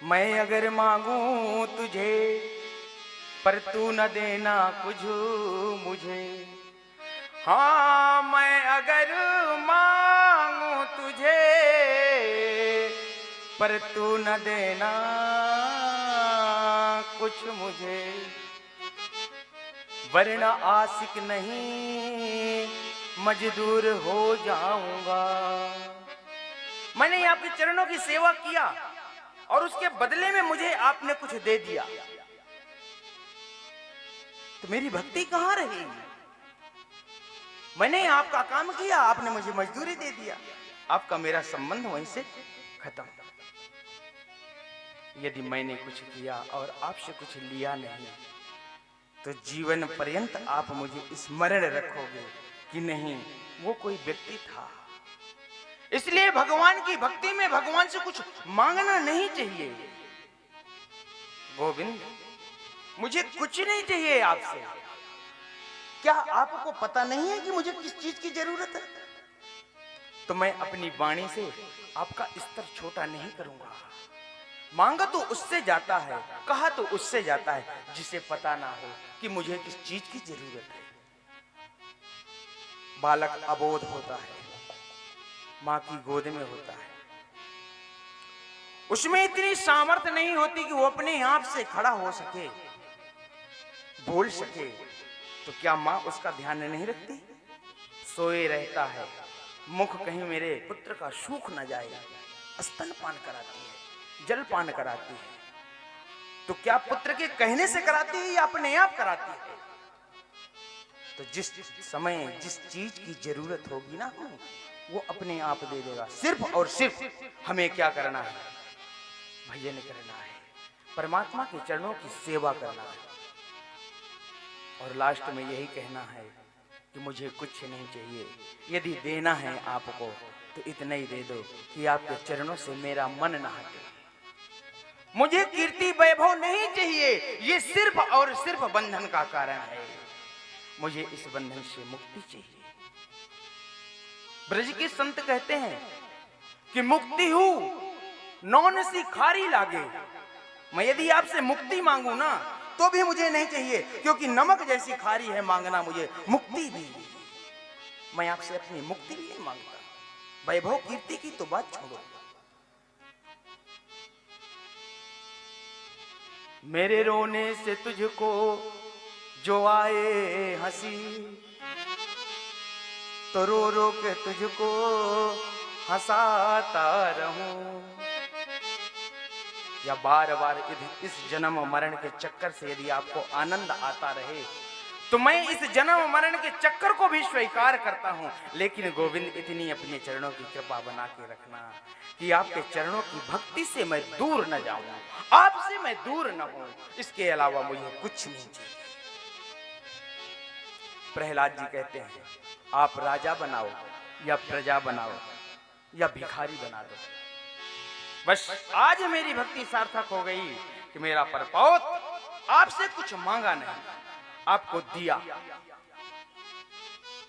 मैं अगर मांगू तुझे पर तू न देना कुछ मुझे। हाँ मैं अगर मांगू तुझे पर तू न देना कुछ मुझे। वरना आशिक नहीं मजदूर हो जाऊंगा। मैंने आपके चरणों की सेवा किया और उसके बदले में मुझे आपने कुछ दे दिया, तो मेरी भक्ति कहां रही? मैंने आपका काम किया, आपने मुझे मजदूरी दे दिया, आपका मेरा संबंध वहीं से खत्म। यदि मैंने कुछ किया और आपसे कुछ लिया नहीं, तो जीवन पर्यंत आप मुझे स्मरण रखोगे कि नहीं वो कोई व्यक्ति था। इसलिए भगवान की भक्ति में भगवान से कुछ मांगना नहीं चाहिए। गोविंद मुझे कुछ नहीं चाहिए आपसे। क्या आपको पता नहीं है कि मुझे किस चीज की जरूरत है? तो मैं अपनी वाणी से आपका स्तर छोटा नहीं करूंगा। मांगा तो उससे जाता है, कहा तो उससे जाता है जिसे पता ना हो कि मुझे किस चीज की जरूरत है। बालक अबोध होता है, मां की गोद में होता है, उसमें इतनी सामर्थ्य नहीं होती कि वो अपने आप से खड़ा हो सके, बोल सके। तो क्या मां उसका ध्यान नहीं रखती? सोए रहता है, मुख कहीं मेरे पुत्र का सूख न जाए, स्तनपान कराती है, जलपान कराती है। तो क्या पुत्र के कहने से कराती है या अपने आप कराती है? तो जिस समय जिस चीज की जरूरत होगी ना वो अपने आप दे देगा। सिर्फ और सिर्फ हमें क्या करना है? भजन करना है, परमात्मा के चरणों की सेवा करना है। और लास्ट में यही कहना है कि मुझे कुछ नहीं चाहिए। यदि देना है आपको तो इतना ही दे दो कि आपके चरणों से मेरा मन ना हटे। मुझे कीर्ति वैभव नहीं चाहिए, ये सिर्फ और सिर्फ बंधन का कारण है। मुझे इस बंधन से मुक्ति चाहिए। ब्रज के संत कहते हैं कि मुक्ति हूं नौन सी खारी लागे। मैं यदि आपसे मुक्ति मांगू ना तो भी मुझे नहीं चाहिए, क्योंकि नमक जैसी खारी है मांगना मुझे मुक्ति भी। मैं आपसे अपनी मुक्ति भी नहीं मांगता। वैभव कीर्ति की तो बात छोड़ो। मेरे रोने से तुझको जो आए हंसी, तो रो रो के तुझको हंसाता रहूं। या बार बार इस जन्म मरण के चक्कर से यदि आपको आनंद आता रहे तो मैं इस जन्म मरण के चक्कर को भी स्वीकार करता हूं। लेकिन गोविंद इतनी अपने चरणों की कृपा बना के रखना कि आपके चरणों की भक्ति से मैं दूर न जाऊं, आपसे मैं दूर न हूं। इसके अलावा मुझे कुछ नहीं चाहिए। प्रहलाद जी कहते हैं आप राजा बनाओ या प्रजा बनाओ या भिखारी बना दो, बस आज मेरी भक्ति सार्थक हो गई कि मेरा परपोत आपसे कुछ मांगा नहीं, आपको दिया।